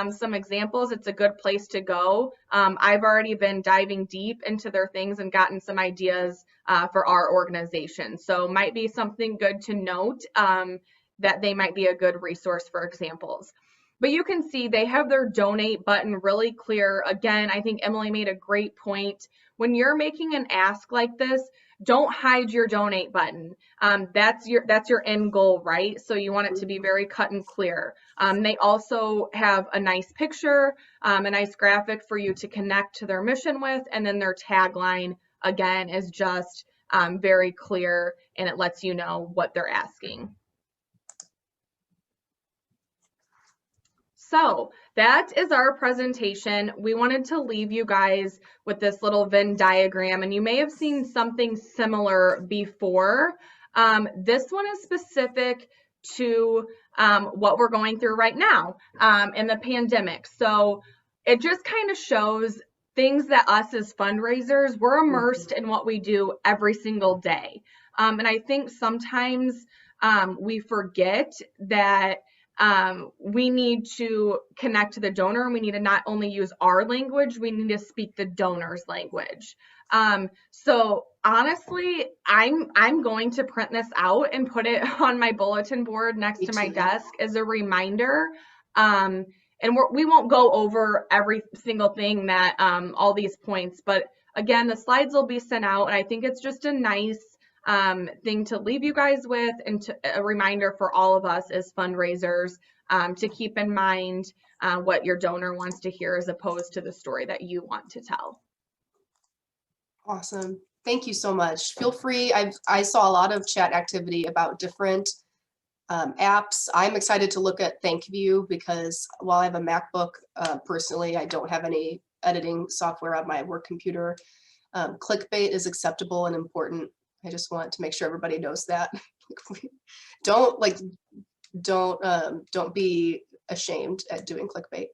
some examples, it's a good place to go. I've already been diving deep into their things and gotten some ideas for our organization, so might be something good to note, that they might be a good resource for examples. But you can see they have their donate button really clear. Again, I think Emily made a great point. When you're making an ask like this, don't hide your donate button. That's your end goal, right? So you want it to be very cut and clear. They also have a nice picture, a nice graphic for you to connect to their mission with, and then their tagline, again, is just very clear, and it lets you know what they're asking. So that is our presentation. We wanted to leave you guys with this little Venn diagram, and you may have seen something similar before. This one is specific to what we're going through right now in the pandemic. So it just kind of shows things that us as fundraisers, we're immersed in what we do every single day. And I think sometimes we forget that we need to connect to the donor, and we need to not only use our language, we need to speak the donor's language. So honestly, I'm going to print this out and put it on my bulletin board next to my desk as a reminder. And we won't go over every single thing that all these points, but again, the slides will be sent out, and I think it's just a nice thing to leave you guys with, and a reminder for all of us as fundraisers to keep in mind what your donor wants to hear as opposed to the story that you want to tell. Awesome. Thank you so much. Feel free. I saw a lot of chat activity about different apps. I'm excited to look at ThankView because while I have a MacBook, personally, I don't have any editing software on my work computer. Clickbait is acceptable and important. I just want to make sure everybody knows that. Don't be ashamed at doing clickbait.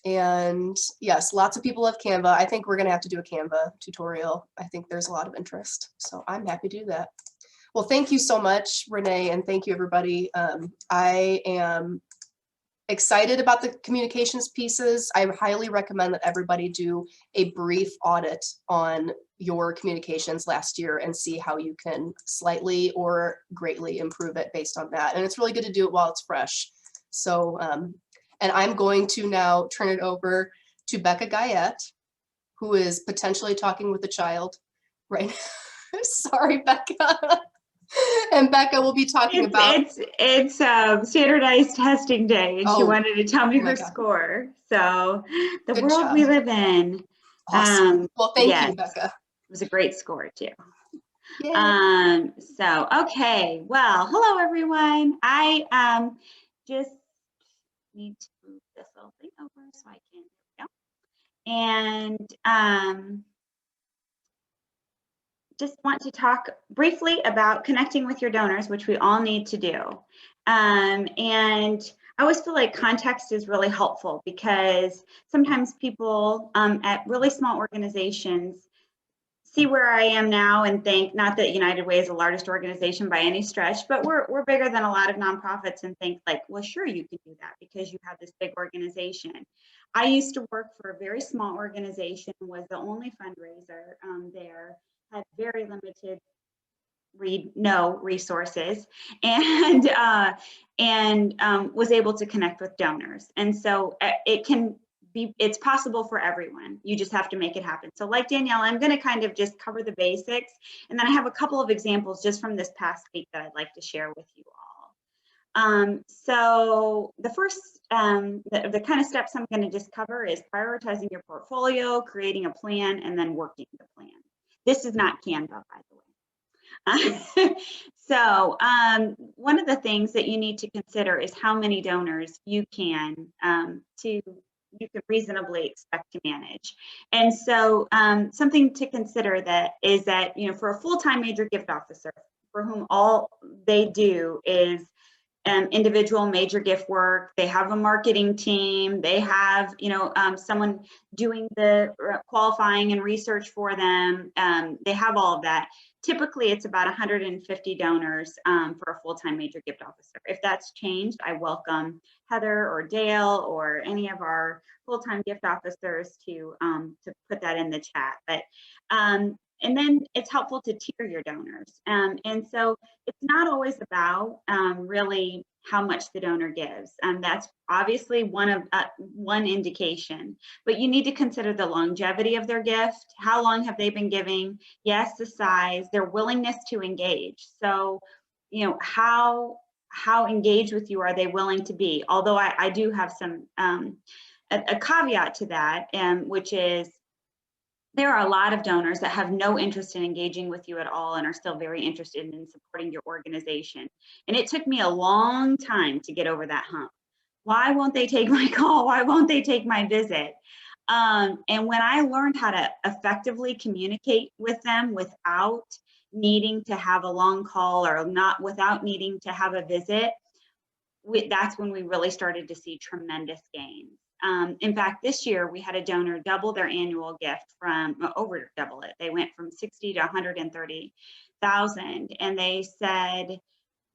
And yes, lots of people have Canva. I think we're gonna have to do a Canva tutorial. I think there's a lot of interest, so I'm happy to do that. Well, thank you so much, Renae, and thank you, everybody. I am excited about the communications pieces. I highly recommend that everybody do a brief audit on your communications last year and see how you can slightly or greatly improve it based on that. And it's really good to do it while it's fresh. So, and I'm going to now turn it over to Becca Guyette, who is potentially talking with a child right now. Sorry, Becca. And Becca will be talking about. It's standardized testing day, and she wanted to tell me her score. So the Good world job. we live in. Awesome. Well, thank you, Becca. It was a great score too. Yay. So okay. Well, hello everyone. I just need to move this little thing over so I can. There we go. And just want to talk briefly about connecting with your donors, which we all need to do. And I always feel like context is really helpful because sometimes people at really small organizations see where I am now and think, not that United Way is the largest organization by any stretch, but we're bigger than a lot of nonprofits, and think like, well, sure, you can do that because you have this big organization. I used to work for a very small organization, was the only fundraiser there, had very limited resources, and was able to connect with donors. And so it's possible for everyone. You just have to make it happen. So like Danielle, I'm going to kind of just cover the basics, and then I have a couple of examples just from this past week that I'd like to share with you all. So the first, the kind of steps I'm going to just cover is prioritizing your portfolio, creating a plan, and then working the plan. This is not Canva, by the way. So one of the things that you need to consider is how many donors you can reasonably expect to manage. And so something to consider that is that, for a full-time major gift officer, for whom all they do is individual major gift work, they have a marketing team, they have, someone doing the qualifying and research for them, they have all of that. Typically, it's about 150 donors for a full-time major gift officer. If that's changed, I welcome Heather or Dale or any of our full-time gift officers to put that in the chat. But and then it's helpful to tier your donors. And so it's not always about really how much the donor gives. That's obviously one indication, but you need to consider the longevity of their gift. How long have they been giving? Yes, the size, their willingness to engage. So, how engaged with you are they willing to be? Although I do have some a caveat to that, which is, there are a lot of donors that have no interest in engaging with you at all and are still very interested in supporting your organization. And it took me a long time to get over that hump. Why won't they take my call? Why won't they take my visit? And when I learned how to effectively communicate with them without needing to have a long call or without needing to have a visit, that's when we really started to see tremendous gains. In fact, this year we had a donor double their annual gift over double it. They went from 60 to 130,000, and they said,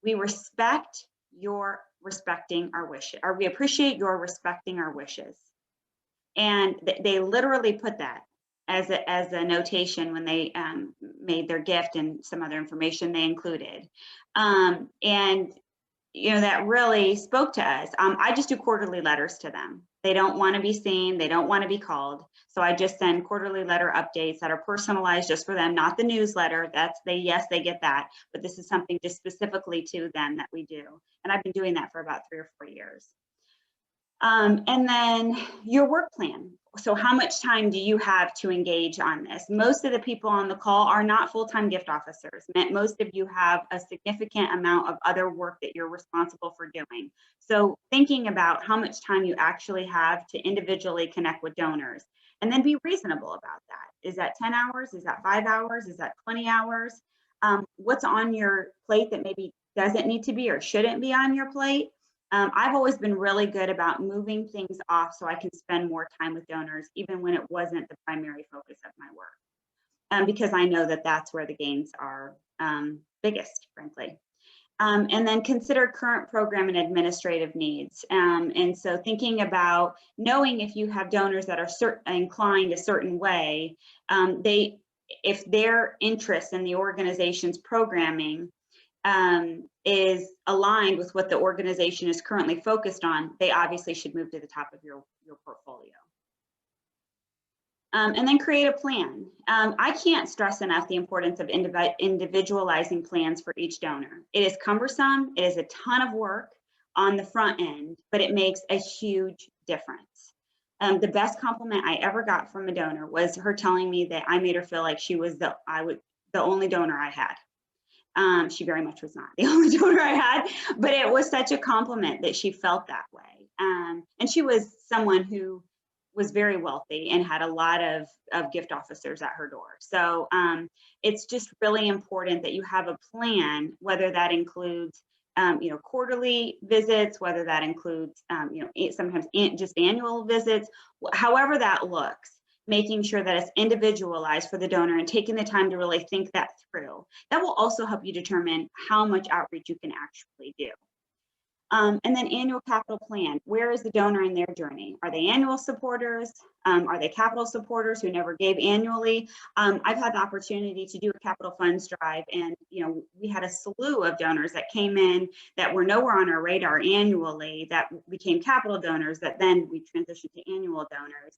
"We respect your respecting our wishes, or we appreciate your respecting our wishes." And they literally put that as a notation when they made their gift and some other information they included. And that really spoke to us. I just do quarterly letters to them. They don't want to be seen. They don't want to be called. So I just send quarterly letter updates that are personalized just for them, not the newsletter. Yes, they get that, but this is something just specifically to them that we do. And I've been doing that for about 3 or 4 years. And then your work plan. So how much time do you have to engage on this? Most of the people on the call are not full-time gift officers. Most of you have a significant amount of other work that you're responsible for doing. So thinking about how much time you actually have to individually connect with donors, and then be reasonable about that. Is that 10 hours? Is that 5 hours? Is that 20 hours? What's on your plate that maybe doesn't need to be or shouldn't be on your plate? I've always been really good about moving things off so I can spend more time with donors, even when it wasn't the primary focus of my work, because I know that that's where the gains are biggest, frankly. And then consider current program and administrative needs. And so thinking about knowing if you have donors that are inclined a certain way, if their interest in the organization's programming is aligned with what the organization is currently focused on, they obviously should move to the top of your portfolio. And then create a plan. I can't stress enough the importance of individualizing plans for each donor. It is cumbersome, it is a ton of work on the front end, but it makes a huge difference. The best compliment I ever got from a donor was her telling me that I made her feel like she was the only donor I had. She very much was not the only donor I had, but it was such a compliment that she felt that way. And she was someone who was very wealthy and had a lot of gift officers at her door. So it's just really important that you have a plan, whether that includes quarterly visits, whether that includes sometimes just annual visits, however that looks. Making sure that it's individualized for the donor and taking the time to really think that through. That will also help you determine how much outreach you can actually do. And then annual capital plan. Where is the donor in their journey? Are they annual supporters? Are they capital supporters who never gave annually? I've had the opportunity to do a capital funds drive, and we had a slew of donors that came in that were nowhere on our radar annually that became capital donors that then we transitioned to annual donors.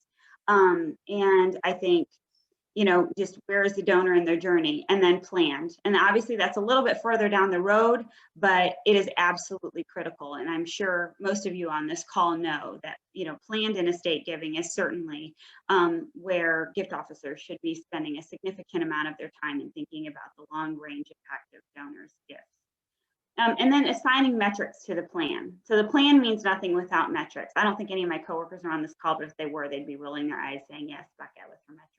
And I think, just where is the donor in their journey, and then planned. And obviously that's a little bit further down the road, but it is absolutely critical. And I'm sure most of you on this call know that, planned and estate giving is certainly where gift officers should be spending a significant amount of their time in thinking about the long range impact of donors' gifts. And then assigning metrics to the plan. So the plan means nothing without metrics. I don't think any of my coworkers are on this call, but if they were, they'd be rolling their eyes saying, yes, Becca, with her metrics.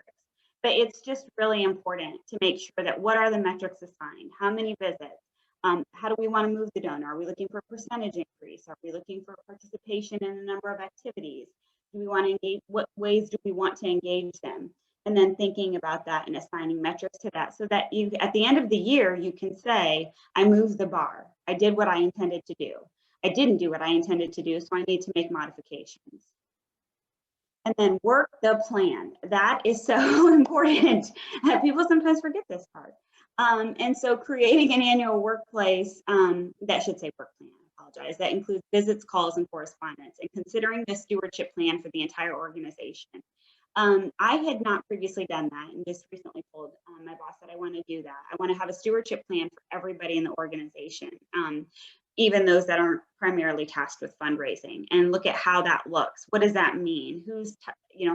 But it's just really important to make sure that what are the metrics assigned? How many visits? How do we want to move the donor? Are we looking for a percentage increase? Are we looking for participation in a number of activities? Do we want to engage? What ways do we want to engage them? And then thinking about that and assigning metrics to that so that you, at the end of the year, you can say, I moved the bar. I did what I intended to do. I didn't do what I intended to do, so I need to make modifications. And then work the plan. That is so important. People sometimes forget this part. And so creating an annual workplace, that should say work plan, I apologize, that includes visits, calls, and correspondence, and considering the stewardship plan for the entire organization. I had not previously done that, and just recently told my boss that I want to do that. I want to have a stewardship plan for everybody in the organization, even those that aren't primarily tasked with fundraising, and look at how that looks. What does that mean?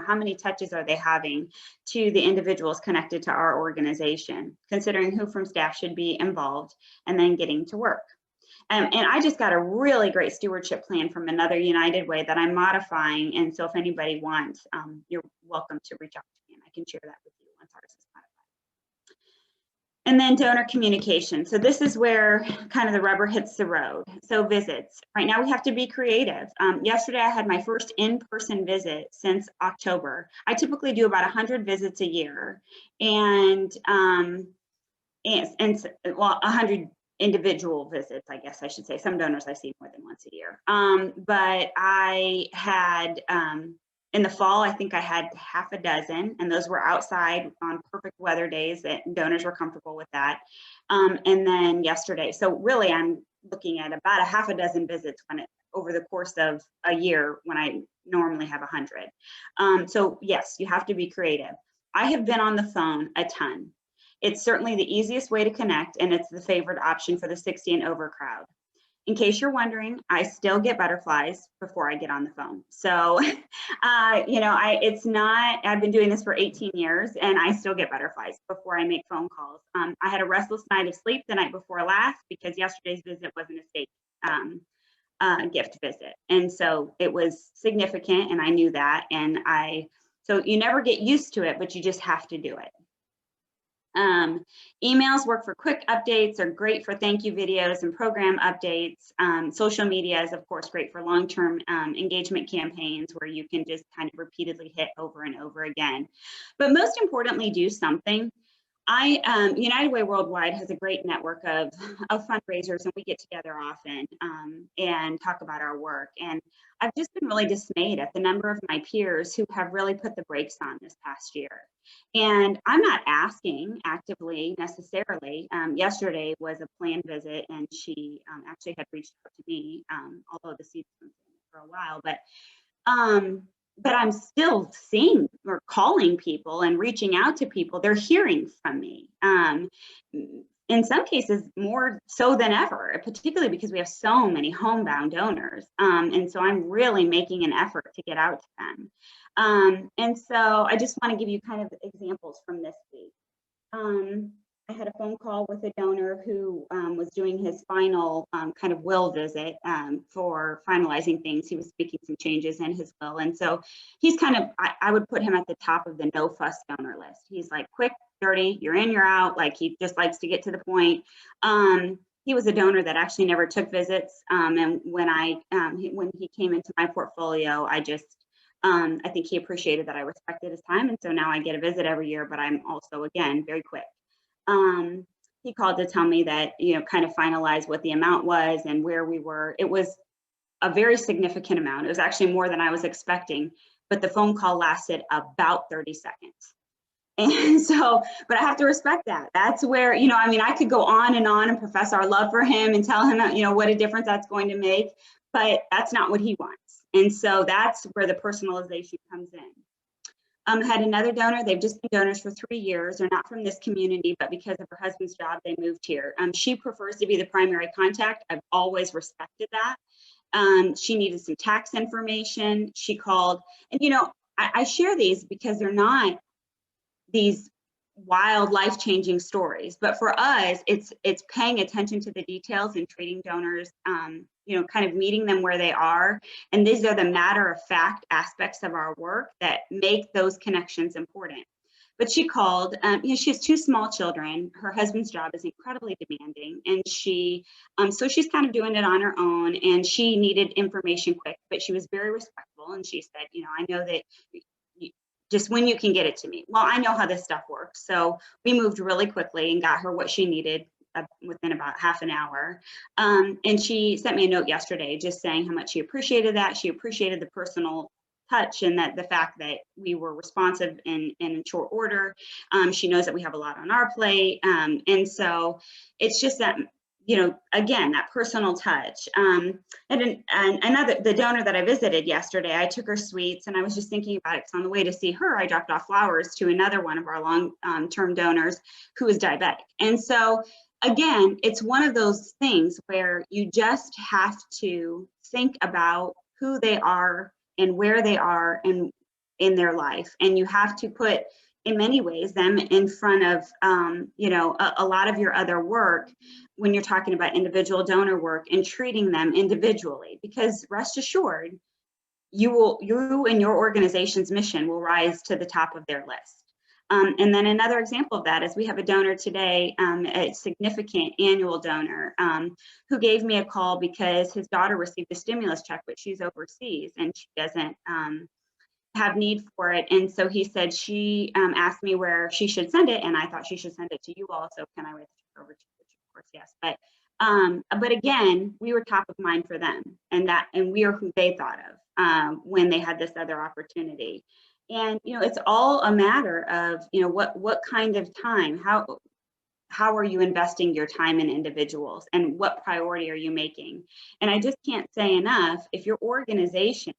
How many touches are they having to the individuals connected to our organization, considering who from staff should be involved, and then getting to work. And I just got a really great stewardship plan from another United Way that I'm modifying. And so if anybody wants, you're welcome to reach out to me and I can share that with you once ours is modified. And then donor communication. So this is where kind of the rubber hits the road. So visits. Right now we have to be creative. Yesterday I had my first in-person visit since October. I typically do about 100 visits a year, and 100 individual visits, I guess I should say. Some donors I see more than once a year. But I had, in the fall, I think I had half a dozen, and those were outside on perfect weather days that donors were comfortable with that. And then yesterday, so really I'm looking at about a half a dozen visits over the course of a year when I normally have 100. So yes, you have to be creative. I have been on the phone a ton. It's certainly the easiest way to connect, and it's the favored option for the 60 and over crowd. in case you're wondering, I still get butterflies before I get on the phone. So, you know, I've been doing this for 18 years and I still get butterflies before I make phone calls. I had a restless night of sleep the night before last because yesterday's visit was a mistake. Gift visit. And so it was significant and I knew that. And so you never get used to it, but you just have to do it. Emails work for quick updates, are great for thank you videos and program updates. Social media is of course great for long-term engagement campaigns where you can just kind of repeatedly hit over and over again. But most importantly, do something. United Way Worldwide has a great network of fundraisers, and we get together often and talk about our work. And I've just been really dismayed at the number of my peers who have really put the brakes on this past year. And I'm not asking actively necessarily. Yesterday was a planned visit, and she actually had reached out to me, although the seat's been for a while, but I'm still seeing or calling people and reaching out to people. They're hearing from me. In some cases, more so than ever, particularly because we have so many homebound donors. And so I'm really making an effort to get out to them. And so I just want to give you kind of examples from this week. I had a phone call with a donor who was doing his final kind of will visit for finalizing things. He was speaking some changes in his will. And so he's kind of, I would put him at the top of the no fuss donor list. He's like quick, dirty, you're in, you're out. Like he just likes to get to the point. He was a donor that actually never took visits. And when he came into my portfolio, I think he appreciated that I respected his time. And so now I get a visit every year, but I'm also, again, very quick. He called to tell me that, you know, kind of finalize what the amount was and where we were. It was a very significant amount. It was actually more than I was expecting, but the phone call lasted about 30 seconds. And so, but I have to respect that. That's where, you know, I mean, I could go on and profess our love for him and tell him, you know, what a difference that's going to make, but that's not what he wants. And so that's where the personalization comes in. Had another donor, they've just been donors for 3 years. They're not from this community, but because of her husband's job, they moved here. She prefers to be the primary contact. I've always respected that. She needed some tax information. She called, and you know, I share these because they're not these wild, life-changing stories, but for us, it's paying attention to the details and treating donors, you know, kind of meeting them where they are. And these are the matter-of-fact aspects of our work that make those connections important. But she called, you know, she has 2 small children. Her husband's job is incredibly demanding, and so she's kind of doing it on her own, and she needed information quick, but she was very respectful. And she said, you know, I know that just when you can get it to me. Well, I know how this stuff works. So we moved really quickly and got her what she needed within about half an hour. And she sent me a note yesterday just saying how much she appreciated that. She appreciated the personal touch and that the fact that we were responsive in short order. She knows that we have a lot on our plate. And so it's just that, you know, again, that personal touch. And the donor that I visited yesterday, I took her sweets, and I was just thinking about it because on the way to see her, I dropped off flowers to another one of our long-term donors who is diabetic. And so again, it's one of those things where you just have to think about who they are and where they are in their life. And you have to put, in many ways, them in front of, you know, a lot of your other work when you're talking about individual donor work and treating them individually, because rest assured, you and your organization's mission will rise to the top of their list. And then another example of that is we have a donor today, a significant annual donor, who gave me a call because his daughter received a stimulus check, but she's overseas and she doesn't have need for it. And so he said she asked me where she should send it, and I thought she should send it to you all. So can I write the check over to you? Of course, yes. But again, we were top of mind for them, and we are who they thought of when they had this other opportunity. And you know, it's all a matter of, you know, what kind of time, how are you investing your time in individuals, and what priority are you making? And I just can't say enough, if your organization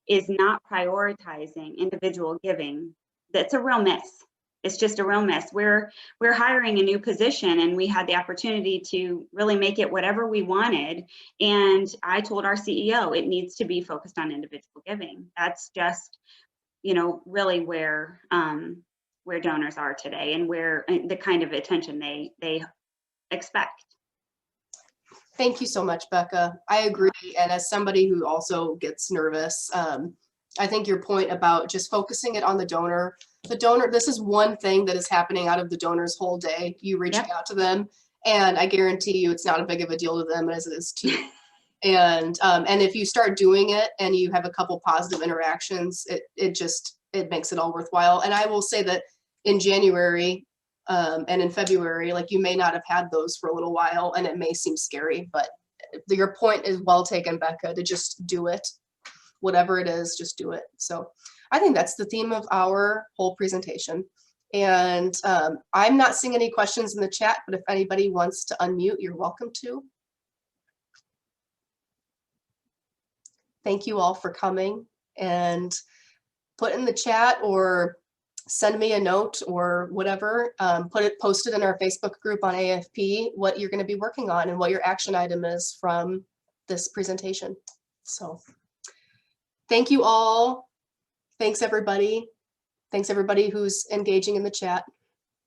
is not prioritizing individual giving, that's a real miss. it's just a real mess. We're hiring a new position, and we had the opportunity to really make it whatever we wanted. And I told our CEO it needs to be focused on individual giving. That's just, you know, really where donors are today, and where the kind of attention they expect. Thank you so much, Becca. I agree. And as somebody who also gets nervous, I think your point about just focusing it on the donor, this is one thing that is happening out of the donor's whole day. You reaching out to them, and I guarantee you it's not as big of a deal to them as it is to you. And if you start doing it and you have a couple positive interactions, it makes it all worthwhile. And I will say that in January and in February, like, you may not have had those for a little while, and it may seem scary, but your point is well taken, Becca, to just do it. Whatever it is, just do it. So I think that's the theme of our whole presentation. And I'm not seeing any questions in the chat, but if anybody wants to unmute, you're welcome to. Thank you all for coming, and put in the chat or send me a note or whatever, post it in our Facebook group on AFP, what you're going to be working on and what your action item is from this presentation. So thank you all. Thanks everybody. Thanks everybody who's engaging in the chat.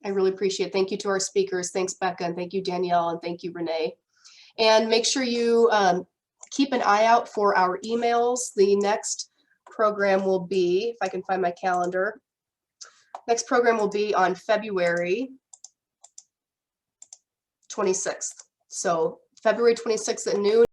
I really appreciate it. Thank you to our speakers. Thanks, Becca, and thank you, Danielle, and thank you, Renae. And make sure you keep an eye out for our emails. The next program will be, if I can find my calendar, next program will be on February 26th. So February 26th at noon.